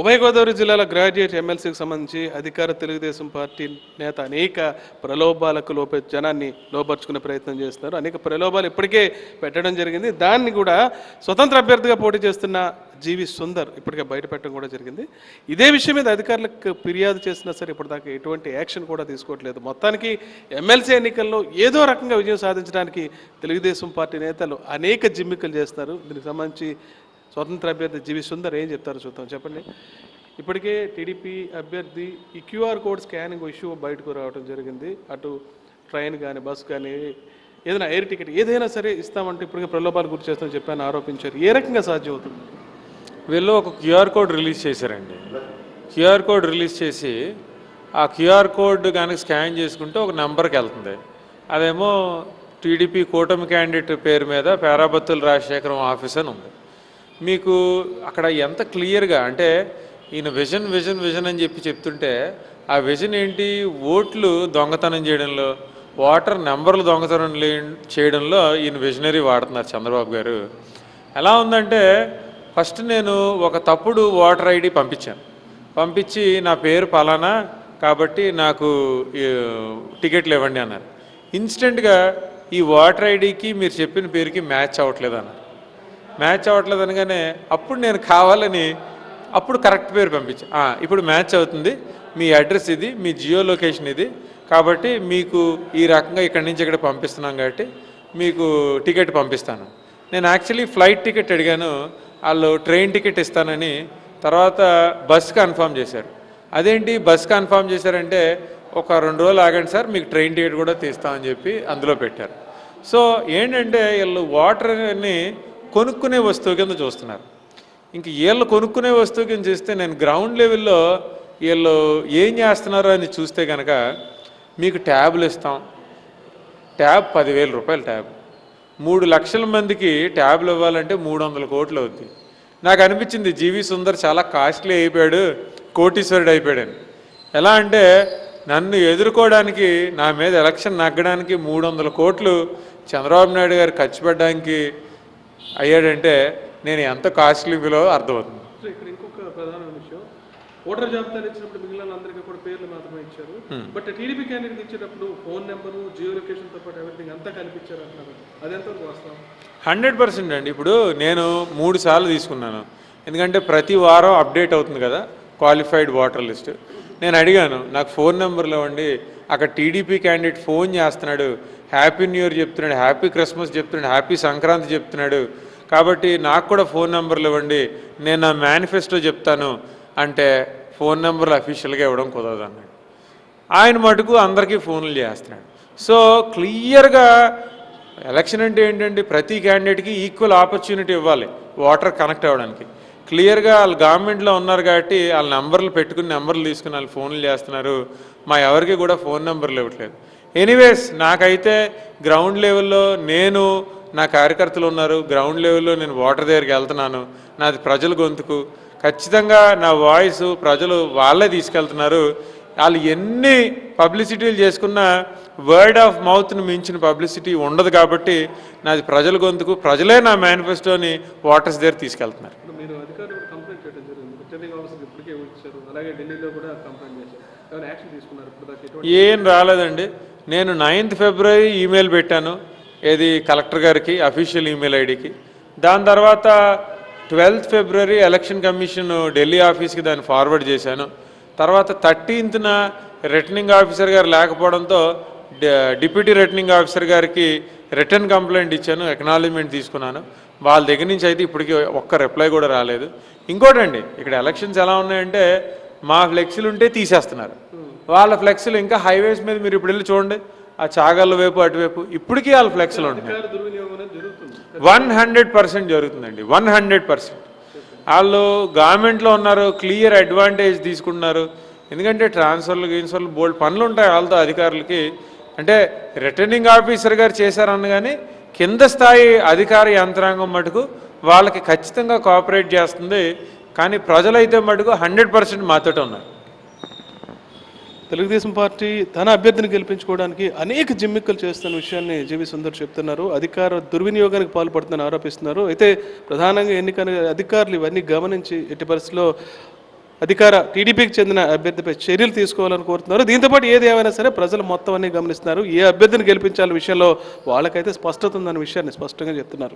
ఉభయ గోదావరి జిల్లాల గ్రాడ్యుయేట్ ఎమ్మెల్సీకి సంబంధించి అధికార తెలుగుదేశం పార్టీ నేత అనేక ప్రలోభాలకు జనాన్ని లోపరుచుకునే ప్రయత్నం చేస్తున్నారు. అనేక ప్రలోభాలు ఇప్పటికే పెట్టడం జరిగింది. దాన్ని కూడా స్వతంత్ర అభ్యర్థిగా పోటీ చేస్తున్న జీవి సుందర్ ఇప్పటికే బయటపెట్టడం కూడా జరిగింది. ఇదే విషయం మీద అధికారులకు ఫిర్యాదు చేసినా సరే ఇప్పటిదాకా ఎటువంటి యాక్షన్ కూడా తీసుకోవట్లేదు. మొత్తానికి ఎమ్మెల్సీ ఎన్నికల్లో ఏదో రకంగా విజయం సాధించడానికి తెలుగుదేశం పార్టీ నేతలు అనేక జిమ్మికలు చేస్తున్నారు. దీనికి సంబంధించి స్వతంత్ర అభ్యర్థి జీవి సుందర్ ఏం చెప్తారో చూద్దాం. చెప్పండి. ఇప్పటికే టీడీపీ అభ్యర్థి ఈ క్యూఆర్ కోడ్ స్కానింగ్ ఇష్యూ బయటకు రావడం జరిగింది. అటు ట్రైన్ కానీ బస్ కానీ ఏదైనా ఎయిర్ టికెట్ ఏదైనా సరే ఇస్తామంటే ఇప్పటికే ప్రలోభాలు గురి చేస్తామని చెప్పని ఆరోపించారు. ఏ రకంగా సాధ్యం అవుతుంది? వీళ్ళు ఒక క్యూఆర్ కోడ్ రిలీజ్ చేశారండి. క్యూఆర్ కోడ్ రిలీజ్ చేసి ఆ క్యూఆర్ కోడ్ కానీ స్కాన్ చేసుకుంటే ఒక నెంబర్కి వెళ్తుంది. అదేమో టీడీపీ కూటమి క్యాండిడేట్ పేరు మీద పేరాబత్తుల రాజశేఖరం ఆఫీస్ అని ఉంది. మీకు అక్కడ ఎంత క్లియర్గా అంటే ఈయన విజన్ విజన్ విజన్ అని చెప్తుంటే ఆ విజన్ ఏంటి, ఓట్లు దొంగతనం చేయడంలో, ఓటర్ నెంబర్లు దొంగతనం చేయడంలో ఈయన విజనరీ వాడుతున్నారు చంద్రబాబు గారు. ఎలా ఉందంటే ఫస్ట్ నేను ఒక తప్పుడు ఓటర్ ఐడి పంపించి నా పేరు పలానా కాబట్టి నాకు టికెట్లు ఇవ్వండి అన్నారు. ఇన్స్టెంట్గా ఈ ఓటర్ ఐడికి మీరు చెప్పిన పేరుకి మ్యాచ్ అవ్వట్లేదు అన్నారు. మ్యాచ్ అవ్వట్లేదు అనగానే అప్పుడు నేను కావాలని అప్పుడు కరెక్ట్ పేరు పంపించాను. ఇప్పుడు మ్యాచ్ అవుతుంది, మీ అడ్రస్ ఇది, మీ జియో లొకేషన్ ఇది, కాబట్టి మీకు ఈ రకంగా ఇక్కడి నుంచి ఇక్కడ పంపిస్తున్నాం కాబట్టి మీకు టికెట్ పంపిస్తాను. నేను యాక్చువల్లీ ఫ్లైట్ టికెట్ అడిగాను, వాళ్ళు ట్రైన్ టికెట్ ఇస్తానని తర్వాత బస్ కన్ఫర్మ్ చేశారు. అదేంటి బస్ కన్ఫర్మ్ చేశారంటే ఒక 2 రోజులు ఆగండి సార్ మీకు ట్రైన్ టికెట్ కూడా తీస్తామని చెప్పి అందులో పెట్టారు. సో ఏంటంటే వీళ్ళు వాటర్ని కొనుక్కునే వస్తువు కింద చూస్తున్నారు. ఇంక వీళ్ళు కొనుక్కునే వస్తువు కింద చూస్తే నేను గ్రౌండ్ లెవెల్లో వీళ్ళు ఏం చేస్తున్నారో అని చూస్తే కనుక మీకు ట్యాబ్లు ఇస్తాం, ట్యాబ్ 10,000 రూపాయలు ట్యాబ్, 3 లక్షల మందికి ట్యాబ్లు ఇవ్వాలంటే 300 కోట్లు అవుతుంది. నాకు అనిపించింది జీవి సుందర్ చాలా కాస్ట్లీ అయిపోయాడు, కోటీశ్వరుడు అయిపోయాడని. ఎలా అంటే నన్ను ఎదుర్కోవడానికి నా మీద ఎలక్షన్ నగ్గడానికి 300 కోట్లు చంద్రబాబు నాయుడు గారు ఖర్చు పెట్టడానికి అయ్యాడంటే నేను ఎంత కాస్ట్లీ బిలో అర్థమవుతుంది. ఇక్కడ ఇంకొక ప్రధాన విషయం, ఓటర్ జాబితాలు ఇచ్చినప్పుడు మిగిలిన అందరికీ కూడా పేర్లు మాత్రమే ఇచ్చారు. బట్ టీడీపీ క్యాండిడేట్ ఇచ్చేటప్పుడు ఫోన్ నెంబరు, జియో లొకేషన్తో పాటు ఎవ్రీథింగ్ అంతా కనిపించారు అంటున్నారు. అదెంతవరకు వాస్తవం? 100% అండి. ఇప్పుడు నేను 3 సార్లు తీసుకున్నాను, ఎందుకంటే ప్రతి వారం అప్డేట్ అవుతుంది కదా క్వాలిఫైడ్ ఓటర్ లిస్ట్. నేను అడిగాను నాకు ఫోన్ నెంబర్లు ఇవ్వండి, అక్కడ టీడీపీ క్యాండిడేట్ ఫోన్ చేస్తున్నాడు, హ్యాపీ న్యూ ఇయర్ చెప్తున్నాడు, హ్యాపీ క్రిస్మస్ చెప్తున్నాడు, హ్యాపీ సంక్రాంతి చెప్తున్నాడు, కాబట్టి నాకు కూడా ఫోన్ నెంబర్లు ఇవ్వండి, నేను నా మేనిఫెస్టో చెప్తాను అంటే ఫోన్ నెంబర్లు అఫీషియల్గా ఇవ్వడం కుదరదు అన్నాడు. ఆయన మటుకు అందరికీ ఫోన్లు చేస్తున్నాడు. సో క్లియర్గా ఎలక్షన్ అంటే ఏంటంటే ప్రతి క్యాండిడేట్కి ఈక్వల్ ఆపర్చునిటీ ఇవ్వాలి ఓటర్ కనెక్ట్ అవ్వడానికి. క్లియర్గా వాళ్ళు గవర్నమెంట్లో ఉన్నారు కాబట్టి వాళ్ళ నెంబర్లు పెట్టుకుని నెంబర్లు తీసుకుని వాళ్ళు ఫోన్లు చేస్తున్నారు, మా ఎవరికి కూడా ఫోన్ నెంబర్లు ఇవ్వట్లేదు. ఎనీవేస్ నాకైతే గ్రౌండ్ లెవెల్లో నేను, నా కార్యకర్తలు ఉన్నారు, గ్రౌండ్ లెవెల్లో నేను ఓటర్ దగ్గరికి వెళ్తున్నాను, నాది ప్రజల గొంతుకు, ఖచ్చితంగా నా వాయిస్ ప్రజలు వాళ్ళే తీసుకెళ్తున్నారు. వాళ్ళు ఎన్ని పబ్లిసిటీలు చేసుకున్నా వర్డ్ ఆఫ్ మౌత్ని మించిన పబ్లిసిటీ ఉండదు కాబట్టి నాది ప్రజల గొంతుకు, ప్రజలే నా మేనిఫెస్టోని ఓటర్స్ దగ్గర తీసుకెళ్తున్నారు. మీరు అధికారులు కంప్లైంట్ చేయడం జరిగింది, రిటర్నింగ్ ఆఫీసర్ ఇప్పటికే వచ్చారు, అలాగే ఢిల్లీలో కూడా కంప్లైంట్ చేశారు, ఏమైనా యాక్షన్ తీసుకున్నారు? ఏం రాలేదండి. నేను 9th ఫిబ్రవరి ఈమెయిల్ పెట్టాను, ఏది కలెక్టర్ గారికి అఫీషియల్ ఈమెయిల్ ఐడికి. దాని తర్వాత 12th ఫిబ్రవరి ఎలక్షన్ కమిషన్ ఢిల్లీ ఆఫీస్కి దాన్ని ఫార్వర్డ్ చేశాను. తర్వాత 13th రిటర్నింగ్ ఆఫీసర్ గారు లేకపోవడంతో డిప్యూటీ రిటర్నింగ్ ఆఫీసర్ గారికి రిటర్న్ కంప్లైంట్ ఇచ్చాను, ఎక్నాలజ్మెంట్ తీసుకున్నాను. వాళ్ళ దగ్గర నుంచి అయితే ఇప్పటికీ ఒక్క రిప్లై కూడా రాలేదు. ఇంకోటండి, ఇక్కడ ఎలక్షన్స్ ఎలా ఉన్నాయంటే మా ఫ్లెక్సీలు ఉంటే తీసేస్తున్నారు, వాళ్ళ ఫ్లెక్సీలు ఇంకా హైవేస్ మీద మీరు ఇప్పుడు వెళ్ళి చూడండి, ఆ చాగళ్ళ వైపు అటువైపు ఇప్పటికీ వాళ్ళ ఫ్లెక్స్లు ఉంటున్నాయి. 100% జరుగుతుందండి, 100%. వాళ్ళు గవర్నమెంట్లో ఉన్నారు, క్లియర్ అడ్వాంటేజ్ తీసుకుంటున్నారు. ఎందుకంటే ట్రాన్స్ఫర్లు బోల్డ్ పనులు ఉంటాయి వాళ్ళతో అధికారులకి. అంటే రిటర్నింగ్ ఆఫీసర్ గారు చేశారన్న కానీ కింద స్థాయి అధికార యంత్రాంగం మటుకు వాళ్ళకి ఖచ్చితంగా కోఆపరేట్ చేస్తుంది. కానీ ప్రజలైతే మటుకు 100% మాతోటే ఉన్నారు. తెలుగుదేశం పార్టీ తన అభ్యర్థిని గెలిపించుకోవడానికి అనేక జిమ్మిక్కలు చేస్తున్న విషయాన్ని జీవి సుందర్ చెప్తున్నారు. అధికార దుర్వినియోగానికి పాల్పడుతుందని ఆరోపిస్తున్నారు. అయితే ప్రధానంగా ఎన్నికల అధికారులు ఇవన్నీ గమనించి ఎట్టి పరిస్థితుల్లో అధికార టీడీపీకి చెందిన అభ్యర్థిపై చర్యలు తీసుకోవాలని కోరుతున్నారు. దీంతోపాటు ఏది ఏమైనా సరే ప్రజలు మొత్తం అన్ని గమనిస్తున్నారు. ఏ అభ్యర్థిని గెలిపించాలనే విషయంలో వాళ్ళకైతే స్పష్టత ఉందన్న విషయాన్ని స్పష్టంగా చెప్తున్నారు.